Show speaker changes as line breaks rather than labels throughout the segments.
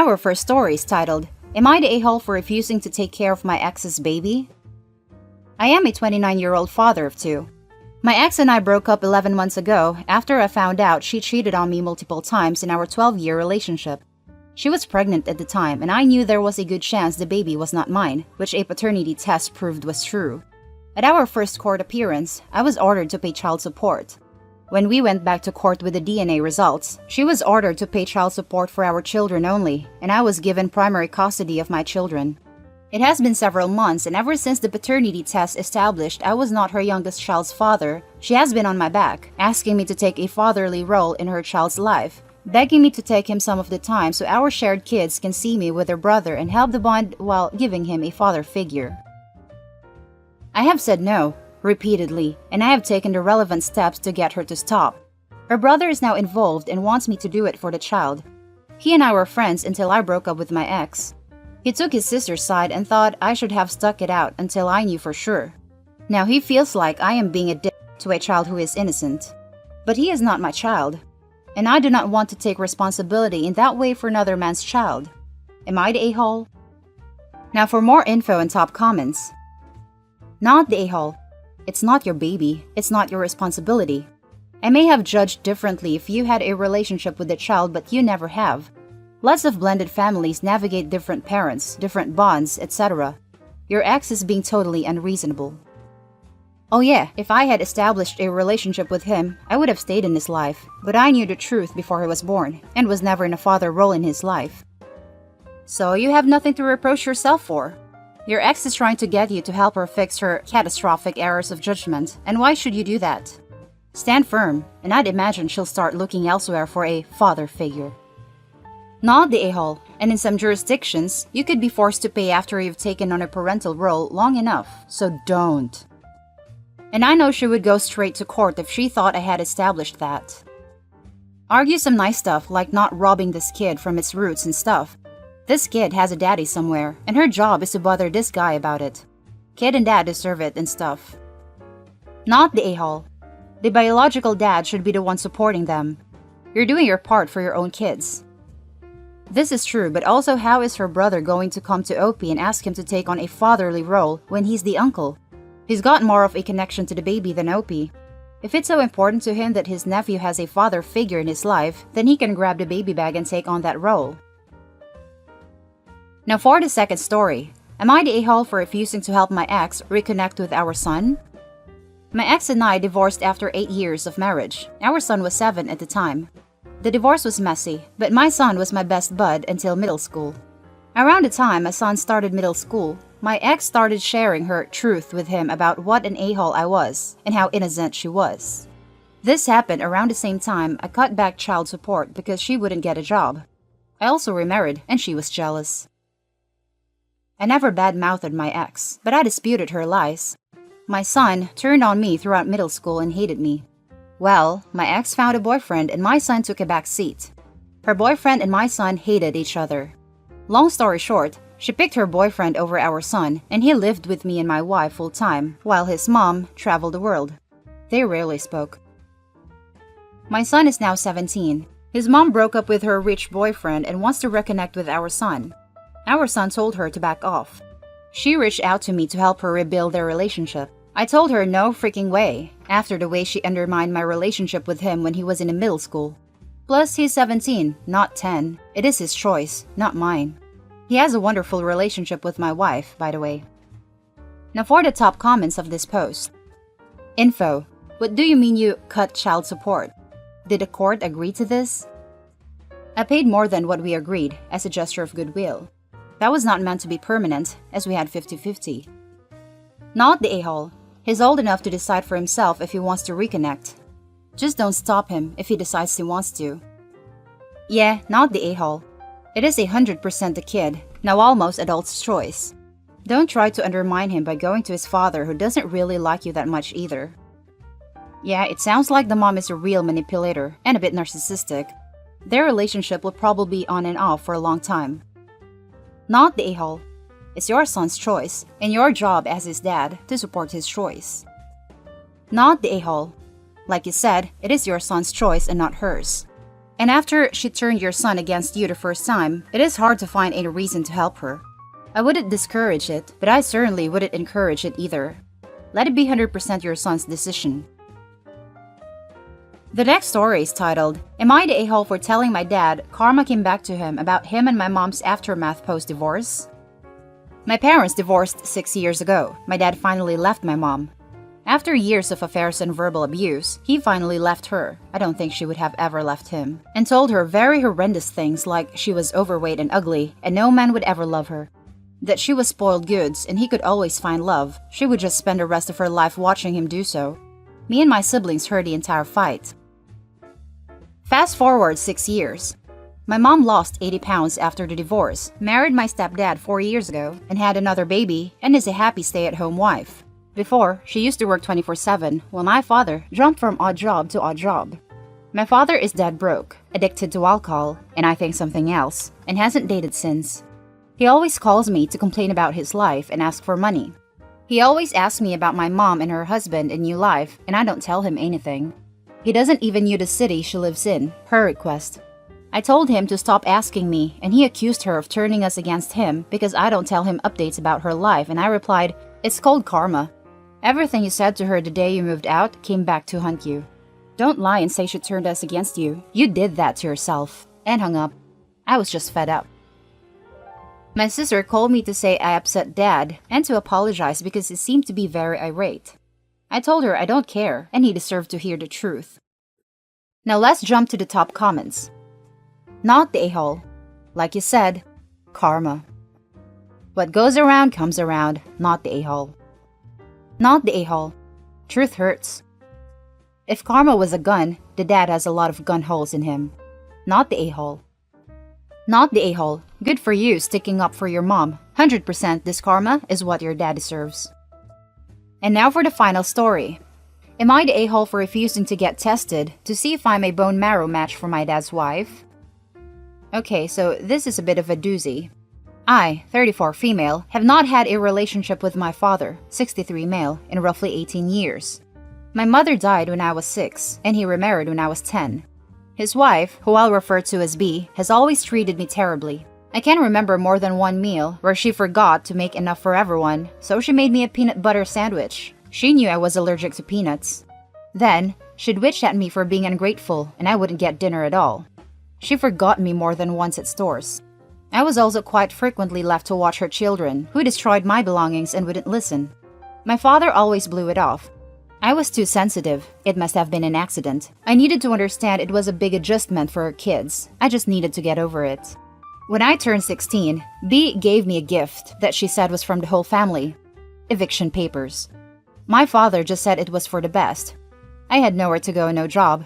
our first story is titled, Am I the a-hole for refusing to take care of my ex's baby? I am a 29-year-old father of two. My ex and I broke up 11 months ago after I found out she cheated on me multiple times in our 12-year relationship. She was pregnant at the time, and I knew there was a good chance the baby was not mine, which a paternity test proved was true. At our first court appearance, I was ordered to pay child support. When we went back to court with the DNA results, she was ordered to pay child support for our children only, and I was given primary custody of my children. It has been several months, and ever since the paternity test established I was not her youngest child's father, she has been on my back, asking me to take a fatherly role in her child's life, begging me to take him some of the time so our shared kids can see me with their brother and help the bond while giving him a father figure. I have said no, repeatedly, and I have taken the relevant steps to get her to stop. Her brother is now involved and wants me to do it for the child. He and I were friends until I broke up with my ex. He took his sister's side and thought I should have stuck it out until I knew for sure. Now he feels like I am being a dick to a child who is innocent. But he is not my child, and I do not want to take responsibility in that way for another man's child. Am I the a-hole? Now for more info and top comments. Not the a-hole. It's not your baby. It's not your responsibility. I may have judged differently if you had a relationship with the child, but you never have. Lots of blended families navigate different parents, different bonds, etc. Your ex is being totally unreasonable. Oh yeah, if I had established a relationship with him, I would have stayed in his life, but I knew the truth before he was born, and was never in a father role in his life. So you have nothing to reproach yourself for. Your ex is trying to get you to help her fix her catastrophic errors of judgment, and why should you do that? Stand firm, and I'd imagine she'll start looking elsewhere for a father figure. Not the a-hole, and in some jurisdictions, you could be forced to pay after you've taken on a parental role long enough, so don't. And I know she would go straight to court if she thought I had established that. Argue some nice stuff like not robbing this kid from its roots and stuff. This kid has a daddy somewhere, and her job is to bother this guy about it. Kid and dad deserve it and stuff. Not the a-hole. The biological dad should be the one supporting them. You're doing your part for your own kids. This is true, but also how is her brother going to come to Opie and ask him to take on a fatherly role when he's the uncle? He's got more of a connection to the baby than Opie. If it's so important to him that his nephew has a father figure in his life, then he can grab the baby bag and take on that role. Now for the second story. Am I the a-hole for refusing to help my ex reconnect with our son? My ex and I divorced after 8 years of marriage. Our son was 7 at the time. The divorce was messy, but my son was my best bud until middle school. Around the time my son started middle school, my ex started sharing her truth with him about what an a-hole I was and how innocent she was. This happened around the same time I cut back child support because she wouldn't get a job. I also remarried and she was jealous. I never bad-mouthed my ex, but I disputed her lies. My son turned on me throughout middle school and hated me. Well, my ex found a boyfriend and my son took a back seat. Her boyfriend and my son hated each other. Long story short, she picked her boyfriend over our son, and he lived with me and my wife full-time, while his mom traveled the world. They rarely spoke. My son is now 17. His mom broke up with her rich boyfriend and wants to reconnect with our son. Our son told her to back off. She reached out to me to help her rebuild their relationship. I told her no freaking way, after the way she undermined my relationship with him when he was in middle school. Plus, he's 17, not 10. It is his choice, not mine. He has a wonderful relationship with my wife, by the way. Now for the top comments of this post. Info. What do you mean you cut child support? Did the court agree to this? I paid more than what we agreed as a gesture of goodwill. That was not meant to be permanent, as we had 50-50. Not the a-hole. He's old enough to decide for himself if he wants to reconnect. Just don't stop him if he decides he wants to. Yeah, not the a-hole. It is 100% the kid, now almost adult's choice. Don't try to undermine him by going to his father who doesn't really like you that much either. Yeah, it sounds like the mom is a real manipulator and a bit narcissistic. Their relationship will probably be on and off for a long time. Not the a-hole. It's your son's choice, and your job as his dad to support his choice. Not the a-hole. Like you said, it is your son's choice and not hers. And after she turned your son against you the first time, it is hard to find any reason to help her. I wouldn't discourage it, but I certainly wouldn't encourage it either. Let it be 100% your son's decision. The next story is titled, Am I the a-hole for telling my dad karma came back to him about him and my mom's aftermath post-divorce? My parents divorced 6 years ago. My dad finally left my mom. After years of affairs and verbal abuse, he finally left her. I don't think she would have ever left him. And told her very horrendous things like she was overweight and ugly and no man would ever love her. That she was spoiled goods and he could always find love. She would just spend the rest of her life watching him do so. Me and my siblings heard the entire fight. Fast forward 6 years. My mom lost 80 pounds after the divorce, married my stepdad 4 years ago, and had another baby, and is a happy stay-at-home wife. Before, she used to work 24/7, while my father jumped from odd job to odd job. My father is dead broke, addicted to alcohol, and I think something else, and hasn't dated since. He always calls me to complain about his life and ask for money. He always asks me about my mom and her husband and new life, and I don't tell him anything. He doesn't even know the city she lives in, her request. I told him to stop asking me, and he accused her of turning us against him because I don't tell him updates about her life, and I replied, It's called karma. Everything you said to her the day you moved out came back to haunt you. Don't lie and say she turned us against you. You did that to yourself. And hung up. I was just fed up. My sister called me to say I upset Dad and to apologize because he seemed to be very irate. I told her I don't care and he deserved to hear the truth. Now let's jump to the top comments. Not the a-hole. Like you said, karma. What goes around comes around, not the a-hole. Not the a-hole. Truth hurts. If karma was a gun, the dad has a lot of gun holes in him. Not the a-hole. Not the a-hole. Good for you sticking up for your mom. 100% this karma is what your dad deserves. And now for the final story. Am I the a-hole for refusing to get tested to see if I'm a bone marrow match for my dad's wife? Okay, so this is a bit of a doozy. I, 34 female, have not had a relationship with my father, 63 male, in roughly 18 years. My mother died when I was 6, and he remarried when I was 10. His wife, who I'll refer to as B, has always treated me terribly. I can't remember more than one meal where she forgot to make enough for everyone, so she made me a peanut butter sandwich. She knew I was allergic to peanuts. Then, she'd witch at me for being ungrateful, and I wouldn't get dinner at all. She forgot me more than once at stores. I was also quite frequently left to watch her children, who destroyed my belongings and wouldn't listen. My father always blew it off. I was too sensitive. It must have been an accident. I needed to understand it was a big adjustment for her kids. I just needed to get over it. When I turned 16, B gave me a gift that she said was from the whole family. Eviction papers. My father just said it was for the best. I had nowhere to go and no job.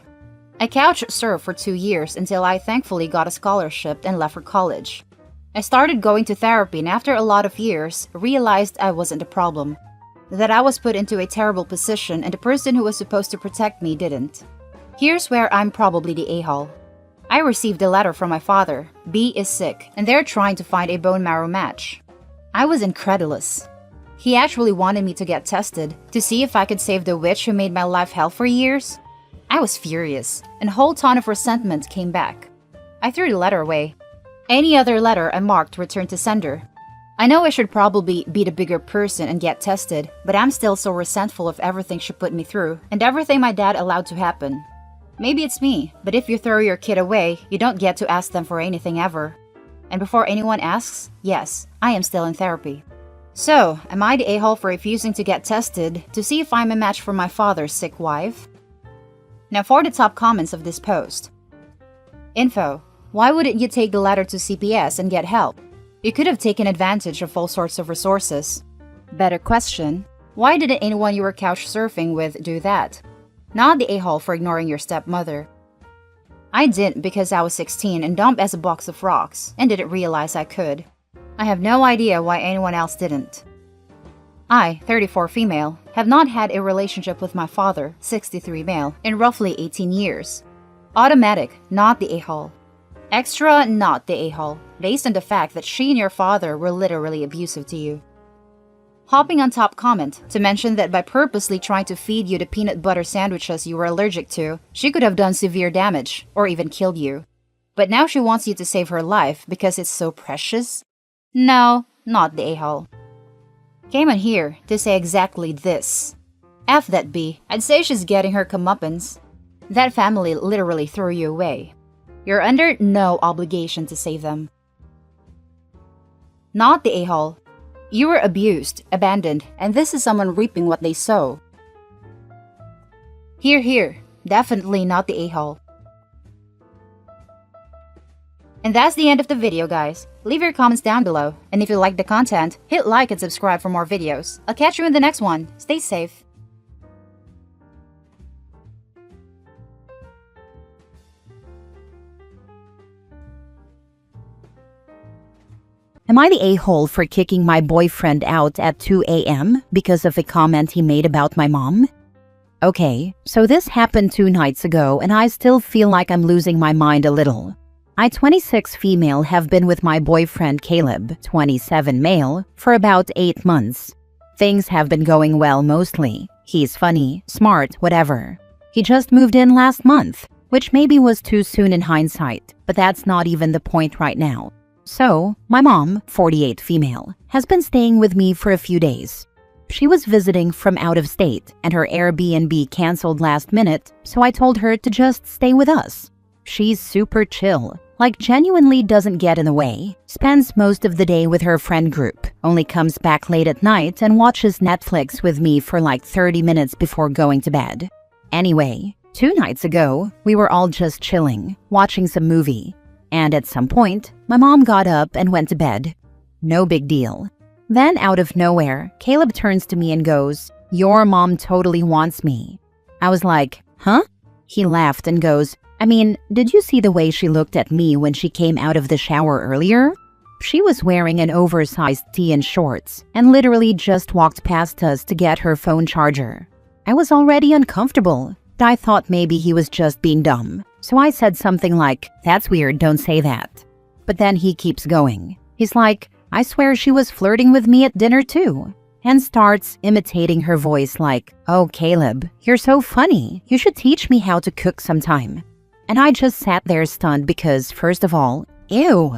I couch surfed for 2 years until I thankfully got a scholarship and left for college. I started going to therapy and after a lot of years, realized I wasn't the problem. That I was put into a terrible position and the person who was supposed to protect me didn't. Here's where I'm probably the a-hole. I received a letter from my father. B is sick, and they're trying to find a bone marrow match. I was incredulous. He actually wanted me to get tested to see if I could save the witch who made my life hell for years. I was furious, and a whole ton of resentment came back. I threw the letter away. Any other letter I marked returned to sender. I know I should probably be the bigger person and get tested, but I'm still so resentful of everything she put me through and everything my dad allowed to happen. Maybe it's me, but if you throw your kid away, you don't get to ask them for anything ever. And before anyone asks, yes, I am still in therapy. So, am I the a-hole for refusing to get tested to see if I'm a match for my father's sick wife? Now for the top comments of this post. Info. Why wouldn't you take the letter to CPS and get help? You could have taken advantage of all sorts of resources. Better question. Why didn't anyone you were couch surfing with do that? Not the a-hole for ignoring your stepmother. I didn't because I was 16 and dumped as a box of rocks and didn't realize I could. I have no idea why anyone else didn't. I, 34 female, have not had a relationship with my father, 63 male, in roughly 18 years. Automatic, not the a-hole. Extra, not the a-hole, based on the fact that she and your father were literally abusive to you. Hopping on top comment to mention that by purposely trying to feed you the peanut butter sandwiches you were allergic to, she could have done severe damage or even killed you. But now she wants you to save her life because it's so precious? No, not the a-hole. Came on here to say exactly this. F that B, I'd say she's getting her comeuppance. That family literally threw you away. You're under no obligation to save them. Not the a-hole. You were abused, abandoned, and this is someone reaping what they sow. Here, definitely not the a-hole. And that's the end of the video, guys. Leave your comments down below, and if you like the content, hit like and subscribe for more videos. I'll catch you in the next one. Stay safe. Am I the a-hole for kicking my boyfriend out at 2 a.m. because of a comment he made about my mom? Okay, so this happened 2 nights ago and I still feel like I'm losing my mind a little. I, 26 female, have been with my boyfriend Caleb, 27 male, for about 8 months. Things have been going well mostly. He's funny, smart, whatever. He just moved in last month, which maybe was too soon in hindsight, but that's not even the point right now. So, my mom, 48 female, has been staying with me for a few days. She was visiting from out of state and her Airbnb canceled last minute, so I told her to just stay with us. She's super chill, like genuinely doesn't get in the way, spends most of the day with her friend group, only comes back late at night and watches Netflix with me for like 30 minutes before going to bed. Anyway, 2 nights ago, we were all just chilling, watching some movie. And at some point, my mom got up and went to bed. No big deal. Then out of nowhere, Caleb turns to me and goes, "Your mom totally wants me." I was like, "Huh?" He laughed and goes, "I mean, did you see the way she looked at me when she came out of the shower earlier? She was wearing an oversized tee and shorts and literally just walked past us to get her phone charger." I was already uncomfortable. I thought maybe he was just being dumb. So I said something like, "That's weird, don't say that." But then he keeps going. He's like, "I swear she was flirting with me at dinner too." And starts imitating her voice like, "Oh, Caleb, you're so funny. You should teach me how to cook sometime." And I just sat there stunned because, first of all, ew.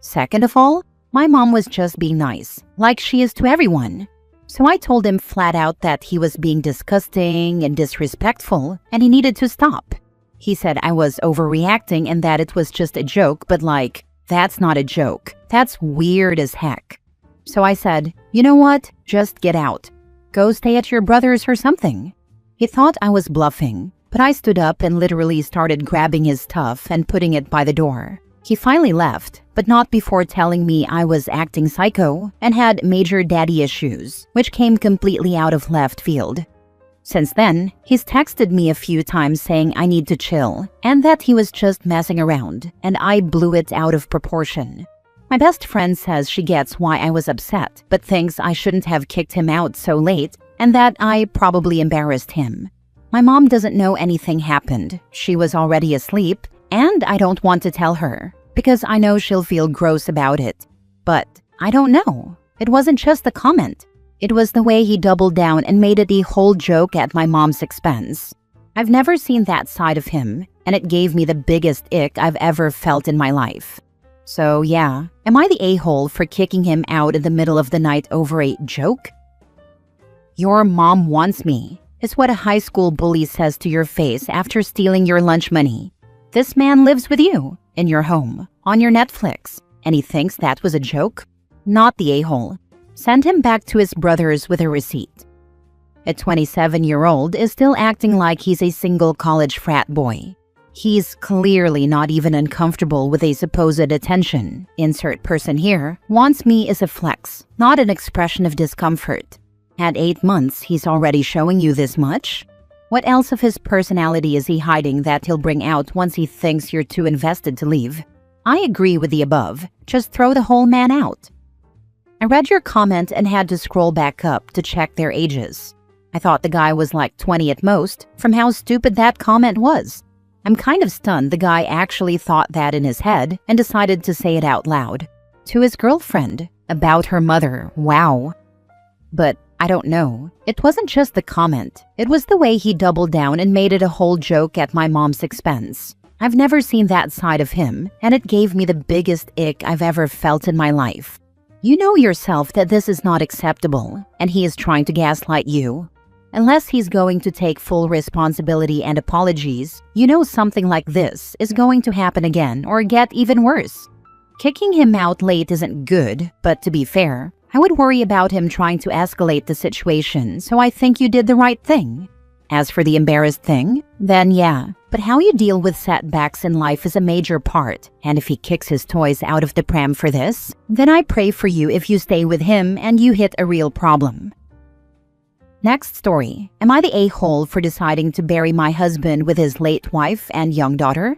Second of all, my mom was just being nice, like she is to everyone. So I told him flat out that he was being disgusting and disrespectful and he needed to stop. He said I was overreacting and that it was just a joke, but like, that's not a joke. That's weird as heck. So I said, "You know what? Just get out. Go stay at your brother's or something." He thought I was bluffing, but I stood up and literally started grabbing his stuff and putting it by the door. He finally left, but not before telling me I was acting psycho and had major daddy issues, which came completely out of left field. Since then, he's texted me a few times saying I need to chill and that he was just messing around, and I blew it out of proportion. My best friend says she gets why I was upset, but thinks I shouldn't have kicked him out so late and that I probably embarrassed him. My mom doesn't know anything happened. She was already asleep, and I don't want to tell her because I know she'll feel gross about it. But I don't know. It wasn't just the comment. It was the way he doubled down and made it a whole joke at my mom's expense. I've never seen that side of him, and it gave me the biggest ick I've ever felt in my life. So yeah, am I the a-hole for kicking him out in the middle of the night over a joke? "Your mom wants me," is what a high school bully says to your face after stealing your lunch money. This man lives with you, in your home, on your Netflix, and he thinks that was a joke? Not the a-hole. Send him back to his brothers with a receipt. A 27-year-old is still acting like he's a single college frat boy. He's clearly not even uncomfortable with a supposed attention. Insert person here. Wants me is a flex, not an expression of discomfort. At 8 months, he's already showing you this much? What else of his personality is he hiding that he'll bring out once he thinks you're too invested to leave? I agree with the above. Just throw the whole man out. I read your comment and had to scroll back up to check their ages. I thought the guy was like 20 at most, from how stupid that comment was. I'm kind of stunned the guy actually thought that in his head and decided to say it out loud. To his girlfriend. About her mother. Wow. But I don't know. It wasn't just the comment. It was the way he doubled down and made it a whole joke at my mom's expense. I've never seen that side of him, and it gave me the biggest ick I've ever felt in my life. You know yourself that this is not acceptable, and he is trying to gaslight you. Unless he's going to take full responsibility and apologies, you know something like this is going to happen again or get even worse. Kicking him out late isn't good, but to be fair, I would worry about him trying to escalate the situation, so I think you did the right thing. As for the embarrassed thing, then yeah, but how you deal with setbacks in life is a major part, and if he kicks his toys out of the pram for this, then I pray for you if you stay with him and you hit a real problem. Next story. Am I the a-hole for deciding to bury my husband with his late wife and young daughter?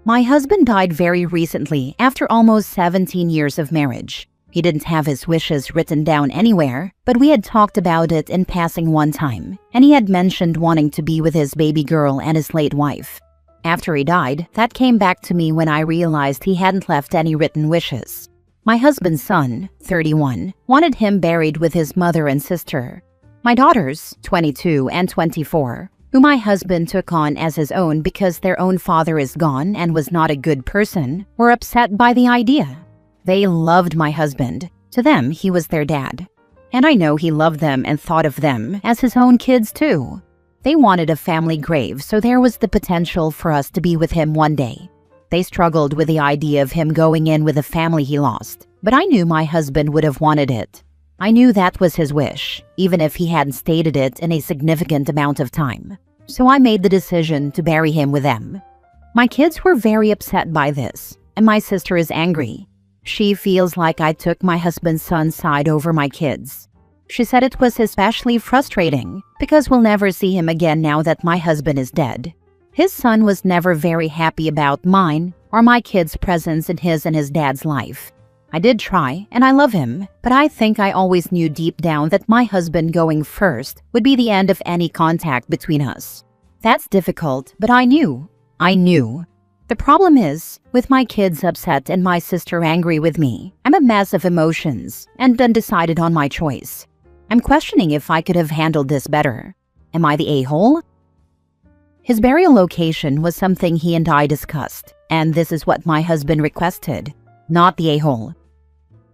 My husband died very recently after almost 17 years of marriage. He didn't have his wishes written down anywhere, but we had talked about it in passing one time, and he had mentioned wanting to be with his baby girl and his late wife. After he died, that came back to me when I realized he hadn't left any written wishes. My husband's son, 31, wanted him buried with his mother and sister. My daughters, 22 and 24, who my husband took on as his own because their own father is gone and was not a good person, were upset by the idea. They loved my husband. To them, he was their dad. And I know he loved them and thought of them as his own kids too. They wanted a family grave, so there was the potential for us to be with him one day. They struggled with the idea of him going in with the family he lost, but I knew my husband would have wanted it. I knew that was his wish, even if he hadn't stated it in a significant amount of time. So I made the decision to bury him with them. My kids were very upset by this, and my sister is angry. She feels like I took my husband's son's side over my kids. She said it was especially frustrating because we'll never see him again now that my husband is dead. His son was never very happy about mine or my kids' presence in his and his dad's life. I did try, and I love him, but I think I always knew deep down that my husband going first would be the end of any contact between us. That's difficult, but I knew. The problem is, with my kids upset and my sister angry with me, I'm a mess of emotions and undecided on my choice. I'm questioning if I could have handled this better. Am I the a-hole? His burial location was something he and I discussed, and this is what my husband requested. Not the a-hole.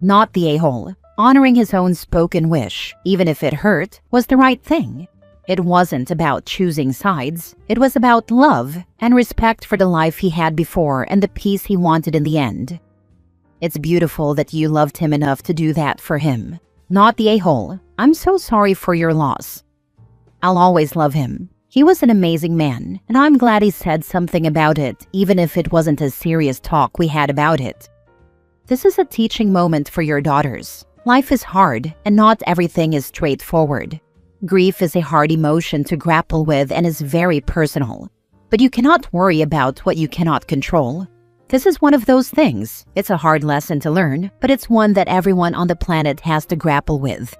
Not the a-hole. Honoring his own spoken wish, even if it hurt, was the right thing. It wasn't about choosing sides. It was about love and respect for the life he had before and the peace he wanted in the end. It's beautiful that you loved him enough to do that for him. Not the a-hole. I'm so sorry for your loss. I'll always love him. He was an amazing man, and I'm glad he said something about it, even if it wasn't a serious talk we had about it. This is a teaching moment for your daughters. Life is hard, and not everything is straightforward. Grief is a hard emotion to grapple with and is very personal. But you cannot worry about what you cannot control. This is one of those things. It's a hard lesson to learn, but it's one that everyone on the planet has to grapple with.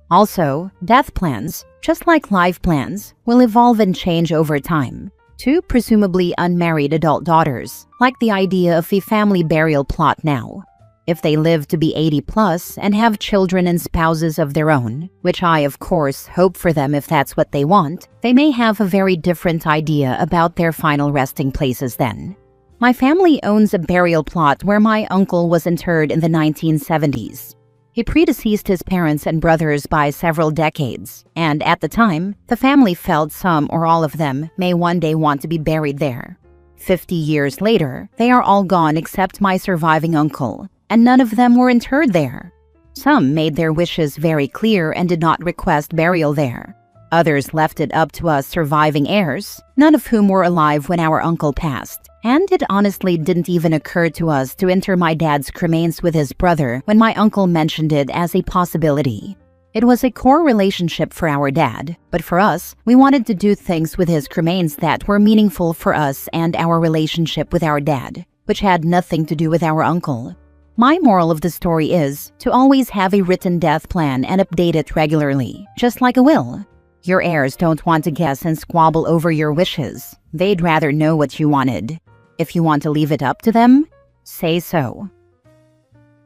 Also, death plans, just like life plans, will evolve and change over time. Two presumably unmarried adult daughters like the idea of a family burial plot now. If they live to be 80 plus and have children and spouses of their own, which I of course hope for them if that's what they want, they may have a very different idea about their final resting places then. My family owns a burial plot where my uncle was interred in the 1970s. He predeceased his parents and brothers by several decades, and at the time, the family felt some or all of them may one day want to be buried there. 50 years later, they are all gone except my surviving uncle, and none of them were interred there. Some made their wishes very clear and did not request burial there. Others left it up to us surviving heirs, none of whom were alive when our uncle passed. And it honestly didn't even occur to us to enter my dad's cremains with his brother when my uncle mentioned it as a possibility. It was a core relationship for our dad, but for us, we wanted to do things with his cremains that were meaningful for us and our relationship with our dad, which had nothing to do with our uncle. My moral of the story is to always have a written death plan and update it regularly, just like a will. Your heirs don't want to guess and squabble over your wishes. They'd rather know what you wanted. If you want to leave it up to them, say so.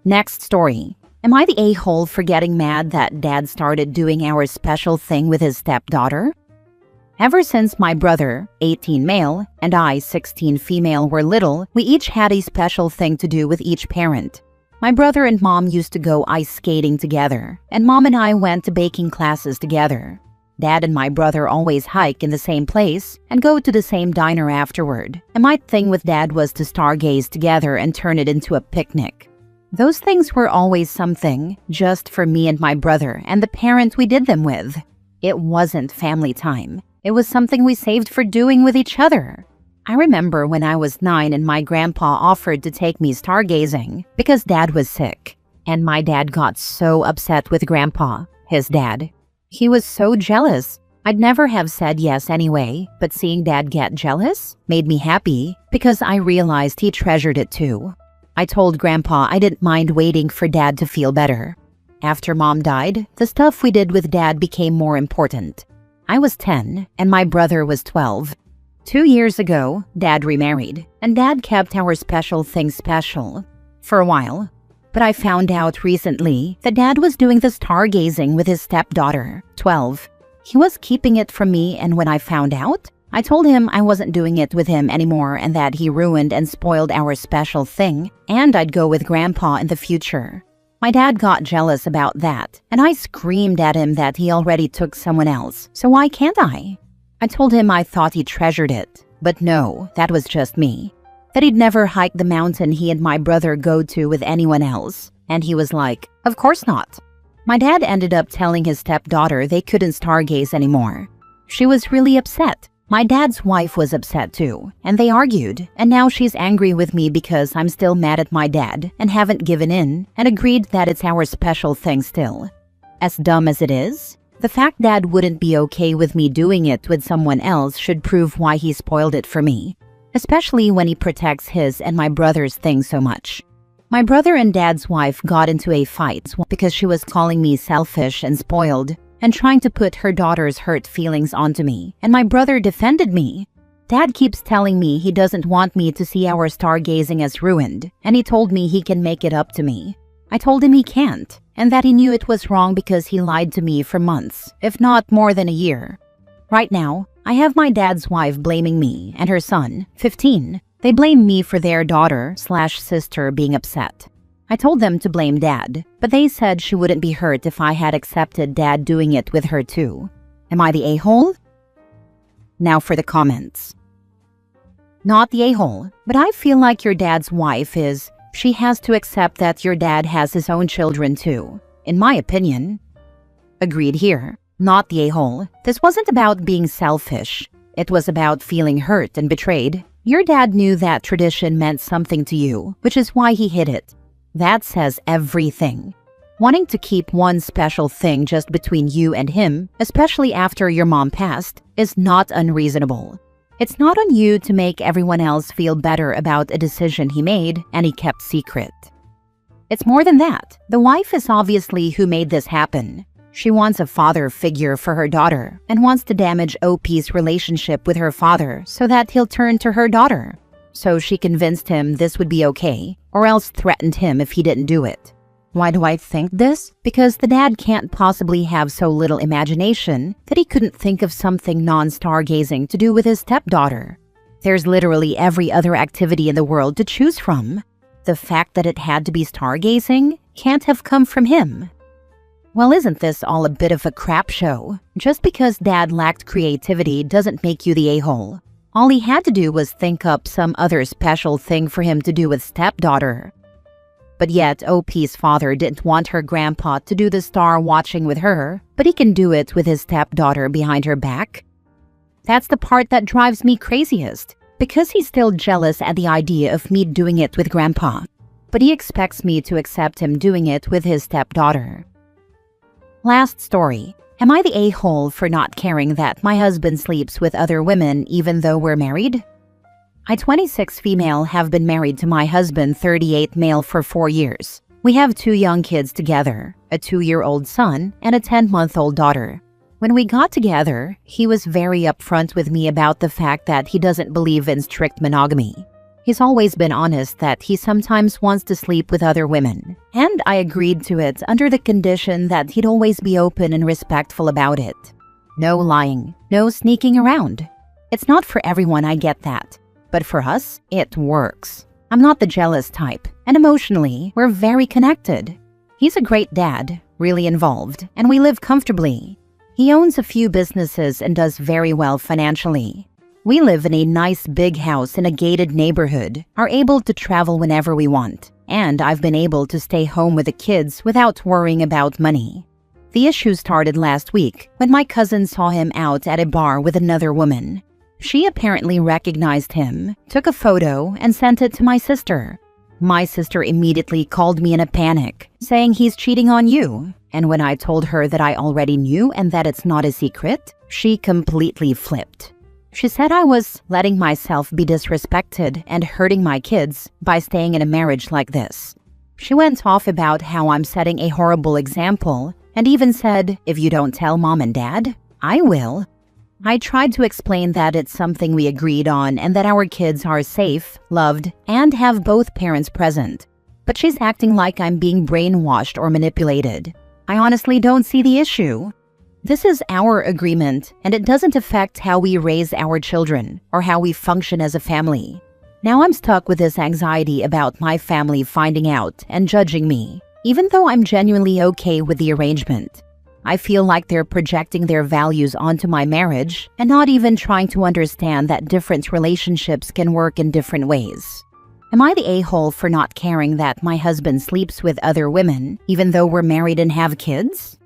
Next story. Am I the a-hole for getting mad that Dad started doing our special thing with his stepdaughter? Ever since my brother, 18 male, and I, 16 female, were little, we each had a special thing to do with each parent. My brother and Mom used to go ice skating together, and Mom and I went to baking classes together. Dad and my brother always hike in the same place and go to the same diner afterward, and my thing with Dad was to stargaze together and turn it into a picnic. Those things were always something just for me and my brother and the parent we did them with. It wasn't family time. It was something we saved for doing with each other. I remember when I was 9 and my grandpa offered to take me stargazing because Dad was sick. And my dad got so upset with Grandpa, his dad. He was so jealous. I'd never have said yes anyway, but seeing Dad get jealous made me happy because I realized he treasured it too. I told Grandpa I didn't mind waiting for Dad to feel better. After Mom died, the stuff we did with Dad became more important. I was 10 and my brother was 12. 2 years ago, Dad remarried, and Dad kept our special thing special for a while. But I found out recently that Dad was doing the stargazing with his stepdaughter, 12. He was keeping it from me, and when I found out, I told him I wasn't doing it with him anymore and that he ruined and spoiled our special thing, and I'd go with Grandpa in the future. My dad got jealous about that, and I screamed at him that he already took someone else, so why can't I? I told him I thought he treasured it, but no, that was just me. That he'd never hike the mountain he and my brother go to with anyone else, and he was like, of course not. My dad ended up telling his stepdaughter they couldn't stargaze anymore. She was really upset. My dad's wife was upset too, and they argued, and now she's angry with me because I'm still mad at my dad and haven't given in and agreed that it's our special thing still. As dumb as it is, the fact Dad wouldn't be okay with me doing it with someone else should prove why he spoiled it for me, especially when he protects his and my brother's thing so much. My brother and Dad's wife got into a fight because she was calling me selfish and spoiled and trying to put her daughter's hurt feelings onto me, and my brother defended me. Dad keeps telling me he doesn't want me to see our stargazing as ruined, and he told me he can make it up to me. I told him he can't, and that he knew it was wrong because he lied to me for months, if not more than a year. Right now, I have my dad's wife blaming me and her son, 15. They blame me for their daughter/sister being upset. I told them to blame Dad, but they said she wouldn't be hurt if I had accepted Dad doing it with her too. Am I the a-hole? Now for the comments. Not the a-hole, but I feel like your dad's wife is, she has to accept that your dad has his own children too, in my opinion. Agreed here. Not the a-hole. This wasn't about being selfish. It was about feeling hurt and betrayed. Your dad knew that tradition meant something to you, which is why he hid it. That says everything. Wanting to keep one special thing just between you and him, especially after your mom passed, is not unreasonable. It's not on you to make everyone else feel better about a decision he made and he kept secret. It's more than that. The wife is obviously who made this happen. She wants a father figure for her daughter and wants to damage OP's relationship with her father so that he'll turn to her daughter. So she convinced him this would be okay, or else threatened him if he didn't do it. Why do I think this? Because the dad can't possibly have so little imagination that he couldn't think of something non-stargazing to do with his stepdaughter. There's literally every other activity in the world to choose from. The fact that it had to be stargazing can't have come from him. Well, isn't this all a bit of a crap show? Just because Dad lacked creativity doesn't make you the a-hole. All he had to do was think up some other special thing for him to do with stepdaughter. But yet, OP's father didn't want her grandpa to do the star watching with her, but he can do it with his stepdaughter behind her back. That's the part that drives me craziest, because he's still jealous at the idea of me doing it with grandpa. But he expects me to accept him doing it with his stepdaughter. Last story. Am I the a-hole for not caring that my husband sleeps with other women even though we're married? I, 26 female, have been married to my husband, 38 male, for 4 years. We have 2 young kids together, a 2-year-old son and a 10-month-old daughter. When we got together, he was very upfront with me about the fact that he doesn't believe in strict monogamy. He's always been honest that he sometimes wants to sleep with other women, and I agreed to it under the condition that he'd always be open and respectful about it. No lying, no sneaking around. It's not for everyone, I get that, but for us, it works. I'm not the jealous type, and emotionally, we're very connected. He's a great dad, really involved, and we live comfortably. He owns a few businesses and does very well financially. We live in a nice big house in a gated neighborhood, are able to travel whenever we want, and I've been able to stay home with the kids without worrying about money. The issue started last week when my cousin saw him out at a bar with another woman. She apparently recognized him, took a photo, and sent it to my sister. My sister immediately called me in a panic, saying he's cheating on you. And when I told her that I already knew and that it's not a secret, she completely flipped. She said I was letting myself be disrespected and hurting my kids by staying in a marriage like this. She went off about how I'm setting a horrible example and even said, "If you don't tell mom and dad, I will." I tried to explain that it's something we agreed on and that our kids are safe, loved, and have both parents present. But she's acting like I'm being brainwashed or manipulated. I honestly don't see the issue. This is our agreement, and it doesn't affect how we raise our children or how we function as a family. Now I'm stuck with this anxiety about my family finding out and judging me, even though I'm genuinely okay with the arrangement. I feel like they're projecting their values onto my marriage and not even trying to understand that different relationships can work in different ways. Am I the a-hole for not caring that my husband sleeps with other women, even though we're married and have kids?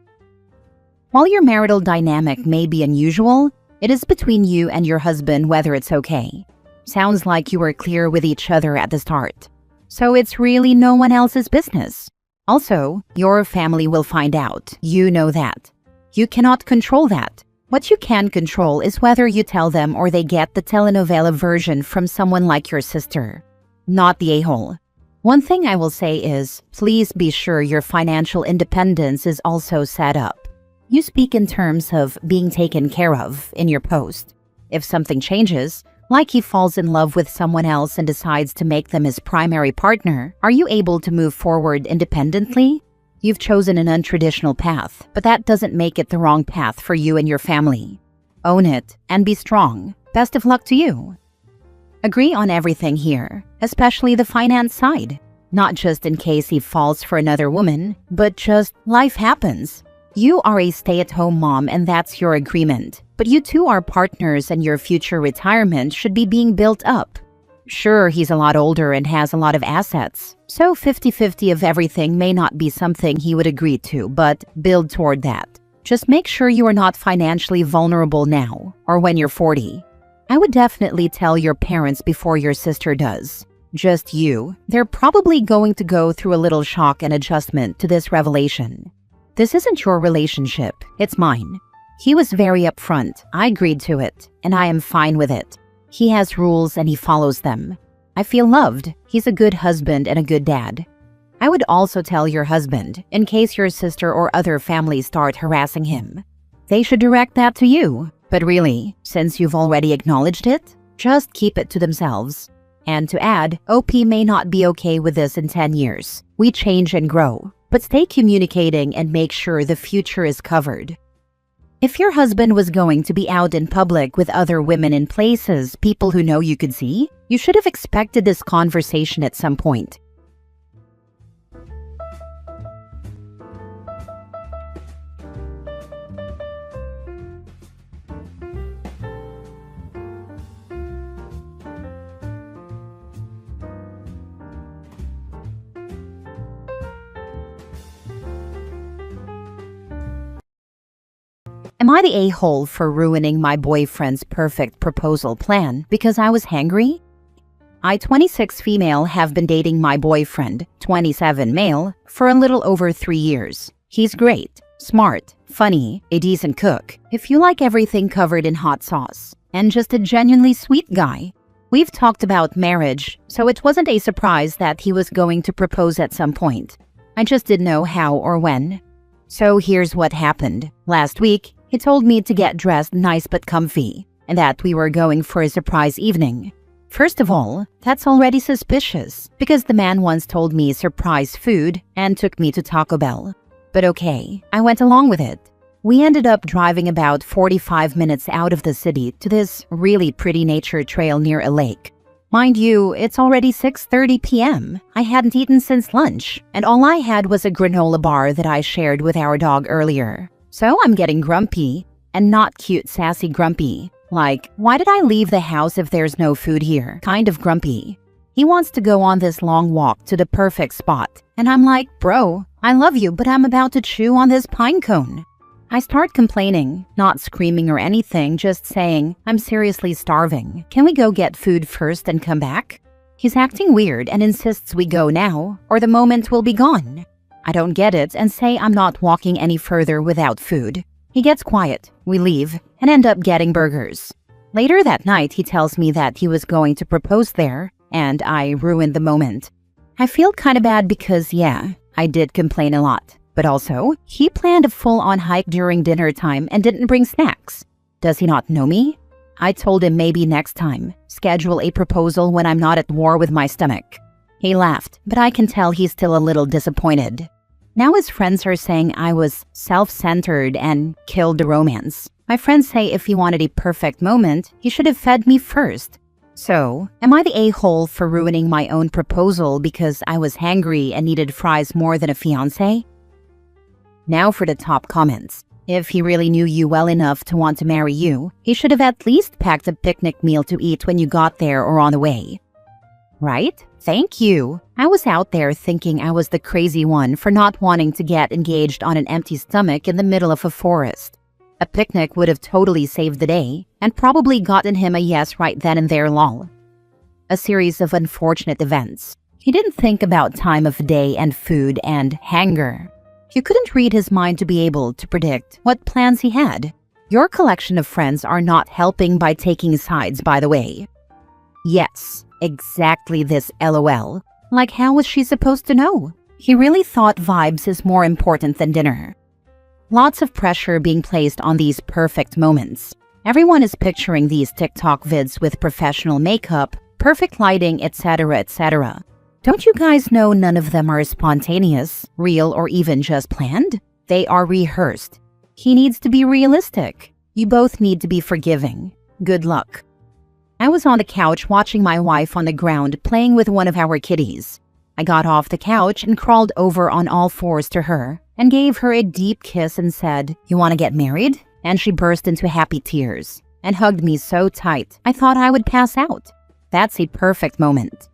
While your marital dynamic may be unusual, it is between you and your husband whether it's okay. Sounds like you were clear with each other at the start. So it's really no one else's business. Also, your family will find out. You know that. You cannot control that. What you can control is whether you tell them or they get the telenovela version from someone like your sister. Not the a-hole. One thing I will say is, please be sure your financial independence is also set up. You speak in terms of being taken care of in your post. If something changes, like he falls in love with someone else and decides to make them his primary partner, are you able to move forward independently? You've chosen an untraditional path, but that doesn't make it the wrong path for you and your family. Own it and be strong. Best of luck to you. Agree on everything here, especially the finance side. Not just in case he falls for another woman, but just life happens. You are a stay-at-home mom and that's your agreement, but you two are partners and your future retirement should be being built up. Sure, he's a lot older and has a lot of assets, so 50-50 of everything may not be something he would agree to, but build toward that. Just make sure you are not financially vulnerable now or when you're 40. I would definitely tell your parents before your sister does. Just you. They're probably going to go through a little shock and adjustment to this revelation. This isn't your relationship, it's mine. He was very upfront, I agreed to it, and I am fine with it. He has rules and he follows them. I feel loved, he's a good husband and a good dad. I would also tell your husband, in case your sister or other family start harassing him. They should direct that to you, but really, since you've already acknowledged it, just keep it to themselves. And to add, OP may not be okay with this in 10 years. We change and grow. But stay communicating and make sure the future is covered. If your husband was going to be out in public with other women in places people who know you could see, you should have expected this conversation at some point. Am I the a-hole for ruining my boyfriend's perfect proposal plan because I was hangry? I, 26 female, have been dating my boyfriend, 27 male, for a little over 3 years. He's great, smart, funny, a decent cook, if you like everything covered in hot sauce, and just a genuinely sweet guy. We've talked about marriage, so it wasn't a surprise that he was going to propose at some point. I just didn't know how or when. So here's what happened. Last week, he told me to get dressed nice but comfy, and that we were going for a surprise evening.
First of all, that's already suspicious because the man once told me surprise food and took me to Taco Bell. But okay, I went along with it. We ended up driving about 45 minutes out of the city to this really pretty nature trail near a lake. Mind you, it's already 6:30 p.m. I hadn't eaten since lunch, and all I had was a granola bar that I shared with our dog earlier. So I'm getting grumpy, and not cute sassy grumpy. Like, why did I leave the house if there's no food here? Kind of grumpy. He wants to go on this long walk to the perfect spot, and I'm like, bro, I love you, but I'm about to chew on this pine cone. I start complaining, not screaming or anything, just saying, I'm seriously starving. Can we go get food first and come back? He's acting weird and insists we go now, or the moment will be gone. I don't get it and say I'm not walking any further without food. He gets quiet, we leave, and end up getting burgers. Later that night, he tells me that he was going to propose there, and I ruined the moment. I feel kinda bad because, yeah, I did complain a lot. But also, he planned a full-on hike during dinner time and didn't bring snacks. Does he not know me? I told him maybe next time, schedule a proposal when I'm not at war with my stomach. He laughed, but I can tell he's still a little disappointed. Now his friends are saying I was self-centered and killed the romance. My friends say if he wanted a perfect moment, he should have fed me first. So, am I the a-hole for ruining my own proposal because I was hangry and needed fries more than a fiancé? Now for the top comments. If he really knew you well enough to want to marry you, he should have at least packed a picnic meal to eat when you got there or on the way. Right? Thank you. I was out there thinking I was the crazy one for not wanting to get engaged on an empty stomach in the middle of a forest. A picnic would have totally saved the day and probably gotten him a yes right then and there lol. A series of unfortunate events. He didn't think about time of day and food and hanger. You couldn't read his mind to be able to predict what plans he had. Your collection of friends are not helping by taking sides, by the way. Yes, exactly this LOL. Like, how was she supposed to know? He really thought vibes is more important than dinner. Lots of pressure being placed on these perfect moments. Everyone is picturing these TikTok vids with professional makeup, perfect lighting, etc., etc. Don't you guys know none of them are spontaneous, real, or even just planned? They are rehearsed. He needs to be realistic. You both need to be forgiving. Good luck. I was on the couch watching my wife on the ground playing with one of our kitties. I got off the couch and crawled over on all fours to her and gave her a deep kiss and said, "You want to get married?" And she burst into happy tears and hugged me so tight I thought I would pass out. That's a perfect moment.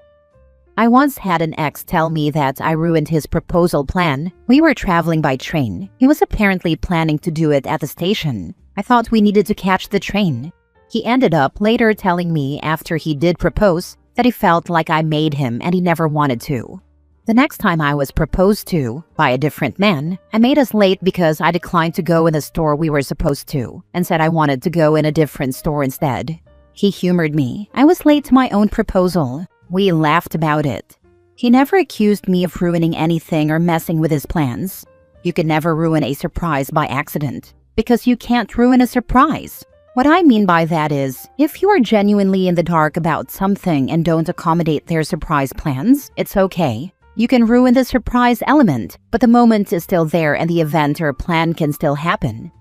I once had an ex tell me that I ruined his proposal plan. We were traveling by train. He was apparently planning to do it at the station. I thought we needed to catch the train. He ended up later telling me after he did propose that he felt like I made him and he never wanted to. The next time I was proposed to by a different man, I made us late because I declined to go in the store we were supposed to and said I wanted to go in a different store instead. He humored me. I was late to my own proposal. We laughed about it. He never accused me of ruining anything or messing with his plans. You can never ruin a surprise by accident, because you can't ruin a surprise. What I mean by that is, if you are genuinely in the dark about something and don't accommodate their surprise plans, it's okay. You can ruin the surprise element, but the moment is still there and the event or plan can still happen.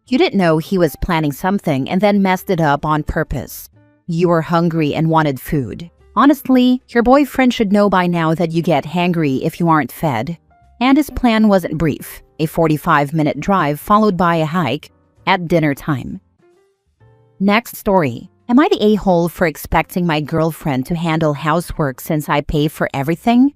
You didn't know he was planning something and then messed it up on purpose. You were hungry and wanted food. Honestly, your boyfriend should know by now that you get hangry if you aren't fed. And his plan wasn't brief, a 45-minute drive followed by a hike at dinner time. Next story. Am I the a-hole for expecting my girlfriend to handle housework since I pay for everything?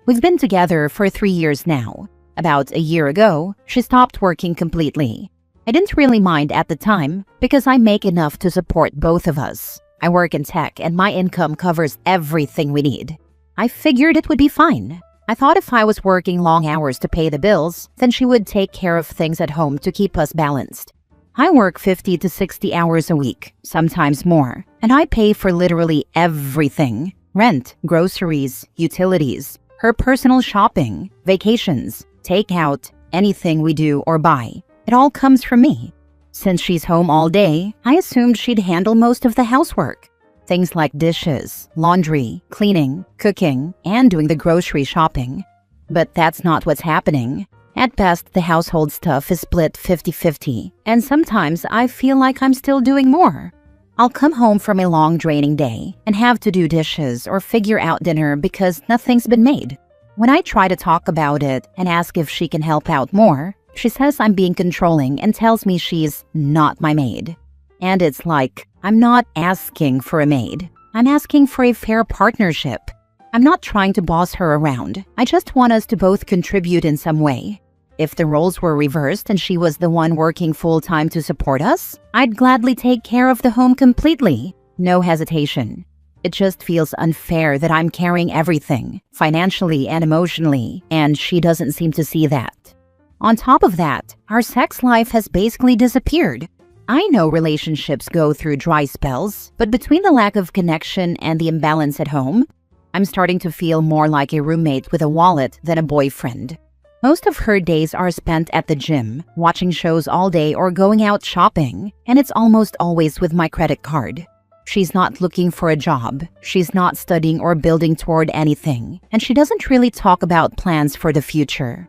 We've been together for 3 years now. About a year ago, she stopped working completely. I didn't really mind at the time because I make enough to support both of us. I work in tech and my income covers everything we need. I figured it would be fine. I thought if I was working long hours to pay the bills, then she would take care of things at home to keep us balanced. I work 50 to 60 hours a week, sometimes more, and I pay for literally everything. Rent, groceries, utilities, her personal shopping, vacations, takeout, anything we do or buy. It all comes from me. Since she's home all day, I assumed she'd handle most of the housework. Things like dishes, laundry, cleaning, cooking, and doing the grocery shopping. But that's not what's happening. At best, the household stuff is split 50-50, and sometimes I feel like I'm still doing more. I'll come home from a long draining day and have to do dishes or figure out dinner because nothing's been made. When I try to talk about it and ask if she can help out more, she says I'm being controlling and tells me she's not my maid. And it's like, I'm not asking for a maid. I'm asking for a fair partnership. I'm not trying to boss her around. I just want us to both contribute in some way. If the roles were reversed and she was the one working full-time to support us, I'd gladly take care of the home completely. No hesitation. It just feels unfair that I'm carrying everything, financially and emotionally, and she doesn't seem to see that. On top of that, our sex life has basically disappeared. I know relationships go through dry spells, but between the lack of connection and the imbalance at home, I'm starting to feel more like a roommate with a wallet than a boyfriend. Most of her days are spent at the gym, watching shows all day or going out shopping, and it's almost always with my credit card. She's not looking for a job, she's not studying or building toward anything, and she doesn't really talk about plans for the future.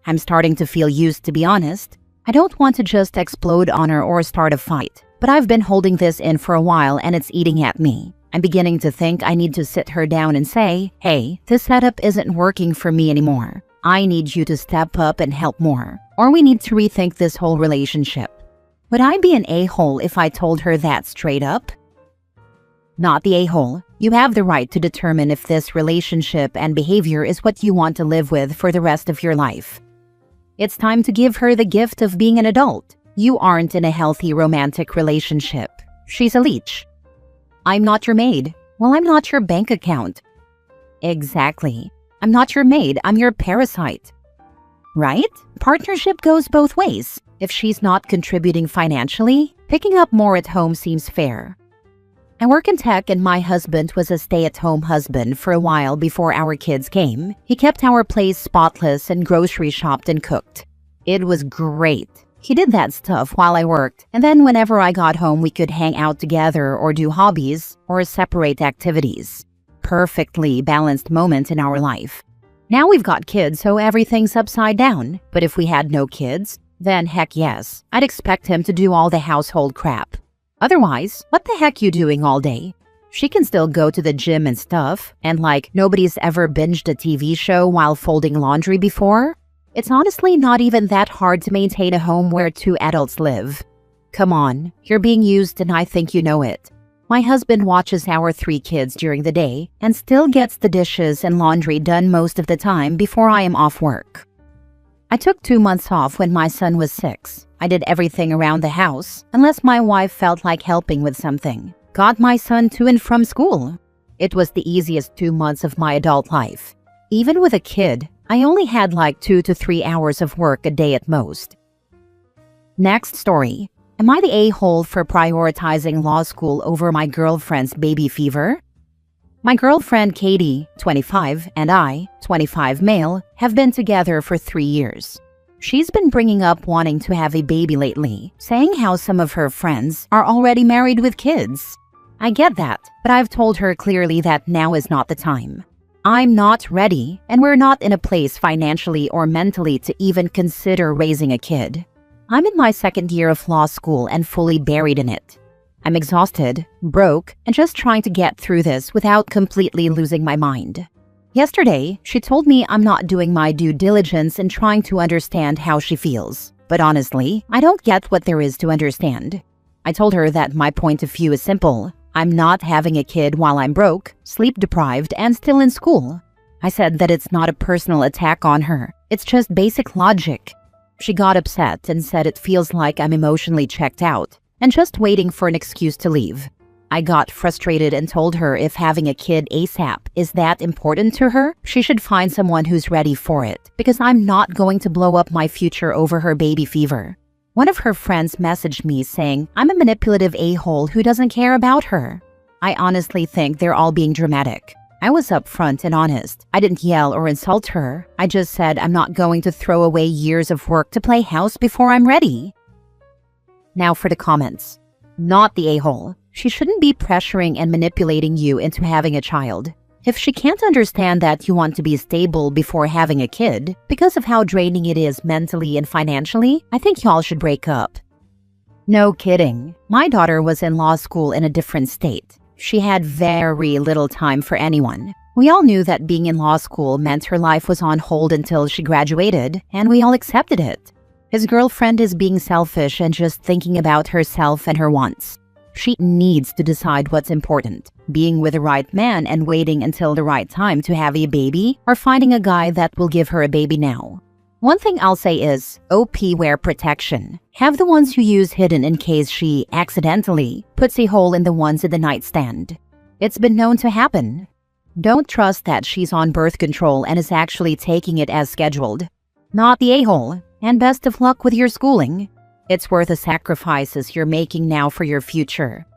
I'm starting to feel used, to be honest. I don't want to just explode on her or start a fight, but I've been holding this in for a while and it's eating at me. I'm beginning to think I need to sit her down and say, hey, this setup isn't working for me anymore. I need you to step up and help more, or we need to rethink this whole relationship. Would I be an a-hole if I told her that straight up? Not the a-hole. You have the right to determine if this relationship and behavior is what you want to live with for the rest of your life. It's time to give her the gift of being an adult. You aren't in a healthy romantic relationship. She's a leech. I'm not your maid. Well, I'm not your bank account. Exactly. I'm not your maid. I'm your parasite. Right? Partnership goes both ways. If she's not contributing financially, picking up more at home seems fair. I work in tech and my husband was a stay-at-home husband for a while before our kids came. He kept our place spotless and grocery shopped and cooked. It was great. He did that stuff while I worked, and then whenever I got home we could hang out together or do hobbies or separate activities. Perfectly balanced moment in our life. Now we've got kids, so everything's upside down. But if we had no kids, then heck yes, I'd expect him to do all the household crap. Otherwise, what the heck you doing all day? She can still go to the gym and stuff, and like nobody's ever binged a TV show while folding laundry before? It's honestly not even that hard to maintain a home where two adults live. Come on, you're being used and I think you know it. My husband watches our 3 kids during the day and still gets the dishes and laundry done most of the time before I am off work. I took 2 months off when my son was 6. I did everything around the house, unless my wife felt like helping with something. Got my son to and from school. It was the easiest 2 months of my adult life. Even with a kid, I only had like 2 to 3 hours of work a day at most. Next story. Am I the a-hole for prioritizing law school over my girlfriend's baby fever? My girlfriend Katie, 25, and I, 25 male, have been together for 3 years. She's been bringing up wanting to have a baby lately, saying how some of her friends are already married with kids. I get that, but I've told her clearly that now is not the time. I'm not ready, and we're not in a place financially or mentally to even consider raising a kid. I'm in my 2nd year of law school and fully buried in it. I'm exhausted, broke, and just trying to get through this without completely losing my mind. Yesterday, she told me I'm not doing my due diligence in trying to understand how she feels. But honestly, I don't get what there is to understand. I told her that my point of view is simple. I'm not having a kid while I'm broke, sleep-deprived, and still in school. I said that it's not a personal attack on her. It's just basic logic. She got upset and said it feels like I'm emotionally checked out and just waiting for an excuse to leave. I got frustrated and told her if having a kid ASAP is that important to her, she should find someone who's ready for it, because I'm not going to blow up my future over her baby fever. One of her friends messaged me saying I'm a manipulative a-hole who doesn't care about her. I honestly think they're all being dramatic. I was upfront and honest. I didn't yell or insult her. I just said I'm not going to throw away years of work to play house before I'm ready. Now for the comments. Not the a-hole. She shouldn't be pressuring and manipulating you into having a child. If she can't understand that you want to be stable before having a kid because of how draining it is mentally and financially, I think y'all should break up. No kidding. My daughter was in law school in a different state. She had very little time for anyone. We all knew that being in law school meant her life was on hold until she graduated, and we all accepted it. His girlfriend is being selfish and just thinking about herself and her wants. She needs to decide what's important, being with the right man and waiting until the right time to have a baby, or finding a guy that will give her a baby now. One thing I'll say is, OP wear protection. Have the ones you use hidden in case she accidentally puts a hole in the ones in the nightstand. It's been known to happen. Don't trust that she's on birth control and is actually taking it as scheduled. Not the a-hole, and best of luck with your schooling. It's worth the sacrifices you're making now for your future.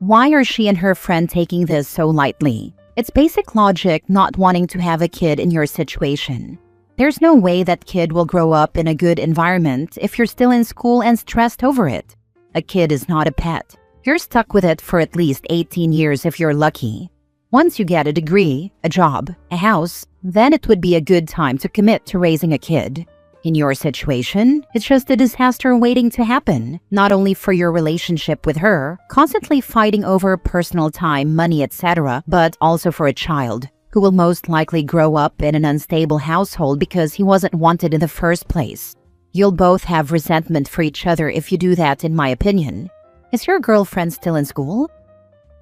Why are she and her friend taking this so lightly? It's basic logic not wanting to have a kid in your situation. There's no way that kid will grow up in a good environment if you're still in school and stressed over it. A kid is not a pet. You're stuck with it for at least 18 years if you're lucky. Once you get a degree, a job, a house, then it would be a good time to commit to raising a kid. In your situation, it's just a disaster waiting to happen, not only for your relationship with her, constantly fighting over personal time, money, etc., but also for a child, who will most likely grow up in an unstable household because he wasn't wanted in the first place. You'll both have resentment for each other if you do that, in my opinion. Is your girlfriend still in school?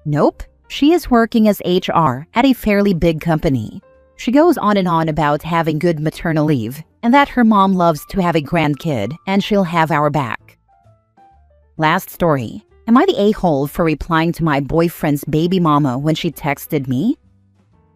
Nope. She is working as HR at a fairly big company. She goes on and on about having good maternal leave, and that her mom loves to have a grandkid, and she'll have our back. Last story. Am I the a-hole for replying to my boyfriend's baby mama when she texted me?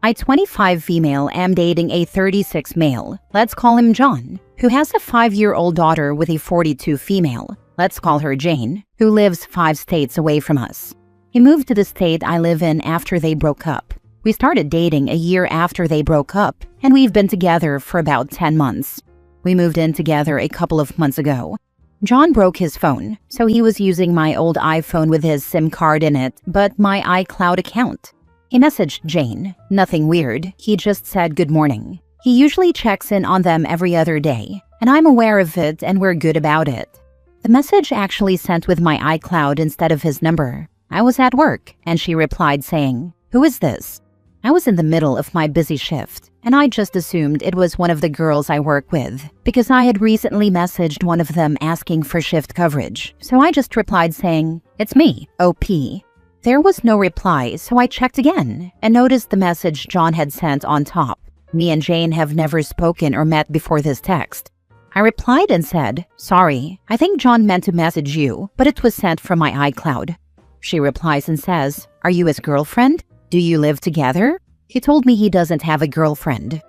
I, 25 female, am dating a 36 male, let's call him John, who has a 5-year-old daughter with a 42 female, let's call her Jane, who lives 5 states away from us. He moved to the state I live in after they broke up. We started dating a year after they broke up, and we've been together for about 10 months. We moved in together a couple of months ago. John broke his phone, so he was using my old iPhone with his SIM card in it, but my iCloud account. He messaged Jane. Nothing weird, he just said good morning. He usually checks in on them every other day, and I'm aware of it and we're good about it. The message actually sent with my iCloud instead of his number. I was at work, and she replied saying, "Who is this?" I was in the middle of my busy shift, and I just assumed it was one of the girls I work with, because I had recently messaged one of them asking for shift coverage, so I just replied saying, "It's me, OP." There was no reply, so I checked again, and noticed the message John had sent on top. Me and Jane have never spoken or met before this text. I replied and said, "Sorry, I think John meant to message you, but it was sent from my iCloud." She replies and says, "Are you his girlfriend? Do you live together?" He told me he doesn't have a girlfriend.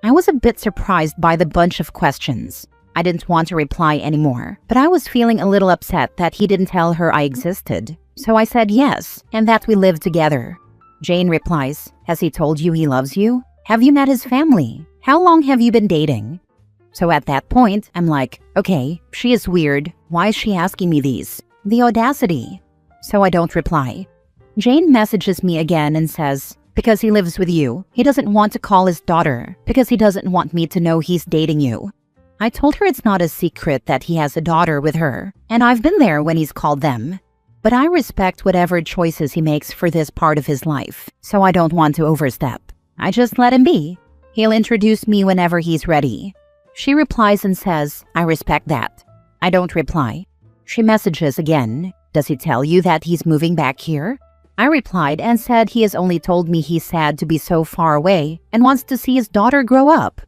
I was a bit surprised by the bunch of questions. I didn't want to reply anymore, but I was feeling a little upset that he didn't tell her I existed. So I said yes, and that we live together. Jane replies, "Has he told you he loves you? Have you met his family? How long have you been dating?" So at that point, I'm like, okay, she is weird. Why is she asking me these? The audacity. So I don't reply. Jane messages me again and says, "Because he lives with you, he doesn't want to call his daughter, because he doesn't want me to know he's dating you." I told her it's not a secret that he has a daughter with her, and I've been there when he's called them. But I respect whatever choices he makes for this part of his life, so I don't want to overstep. I just let him be. He'll introduce me whenever he's ready. She replies and says, "I respect that." I don't reply. She messages again, "Does he tell you that he's moving back here?" I replied and said he has only told me he's sad to be so far away and wants to see his daughter grow up.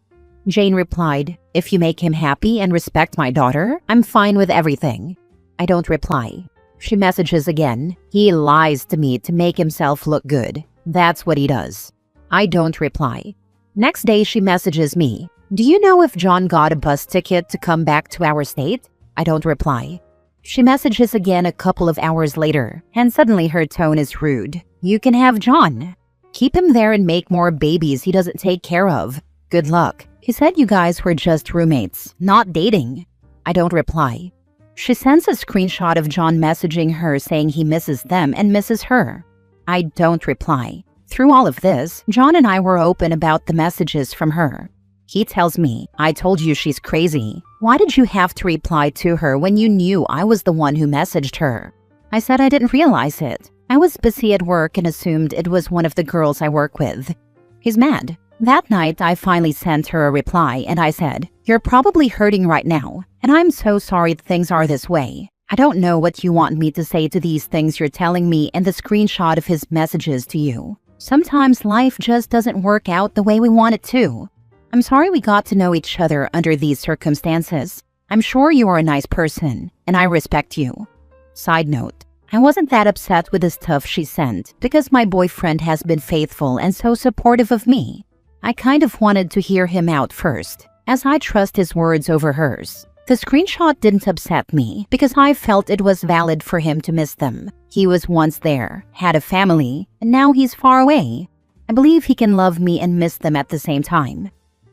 Jane replied, "If you make him happy and respect my daughter, I'm fine with everything." I don't reply. She messages again. He lies to me to make himself look good. That's what he does. I don't reply. Next day she messages me, "Do you know if John got a bus ticket to come back to our state?" I don't reply. She messages again a couple of hours later, and suddenly her tone is rude. "You can have John. Keep him there and make more babies he doesn't take care of. Good luck. He said you guys were just roommates, not dating." I don't reply. She sends a screenshot of John messaging her saying he misses them and misses her. I don't reply. Through all of this, John and I were open about the messages from her. He tells me, "I told you she's crazy. Why did you have to reply to her when you knew I was the one who messaged her?" I said I didn't realize it. I was busy at work and assumed it was one of the girls I work with. He's mad. That night, I finally sent her a reply and I said, "You're probably hurting right now, and I'm so sorry things are this way. I don't know what you want me to say to these things you're telling me and the screenshot of his messages to you. Sometimes life just doesn't work out the way we want it to. I'm sorry we got to know each other under these circumstances. I'm sure you are a nice person, and I respect you." Side note, I wasn't that upset with the stuff she sent because my boyfriend has been faithful and so supportive of me. I kind of wanted to hear him out first, as I trust his words over hers. The screenshot didn't upset me because I felt it was valid for him to miss them. He was once there, had a family, and now he's far away. I believe he can love me and miss them at the same time.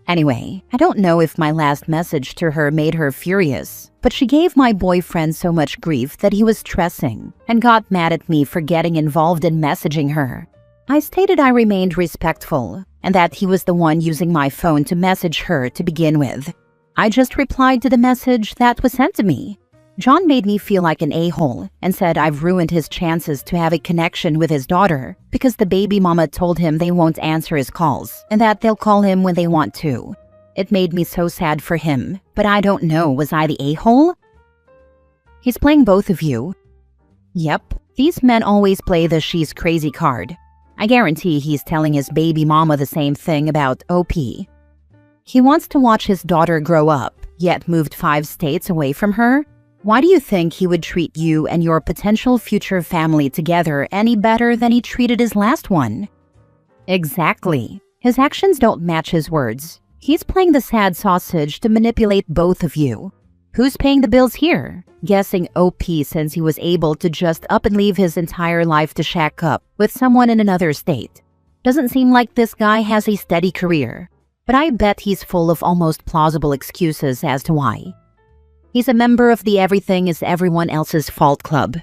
Anyway, I don't know if my last message to her made her furious, but she gave my boyfriend so much grief that he was stressing and got mad at me for getting involved in messaging her. I stated I remained respectful and that he was the one using my phone to message her to begin with. I just replied to the message that was sent to me. John made me feel like an a-hole and said I've ruined his chances to have a connection with his daughter because the baby mama told him they won't answer his calls and that they'll call him when they want to. It made me so sad for him, but I don't know, was I the a-hole? He's playing both of you. Yep, these men always play the she's crazy card. I guarantee he's telling his baby mama the same thing about OP. He wants to watch his daughter grow up, yet moved 5 states away from her. Why do you think he would treat you and your potential future family together any better than he treated his last one? Exactly. His actions don't match his words. He's playing the sad sausage to manipulate both of you. Who's paying the bills here? Guessing OP, since he was able to just up and leave his entire life to shack up with someone in another state. Doesn't seem like this guy has a steady career, but I bet he's full of almost plausible excuses as to why. He's a member of the everything is everyone else's fault club.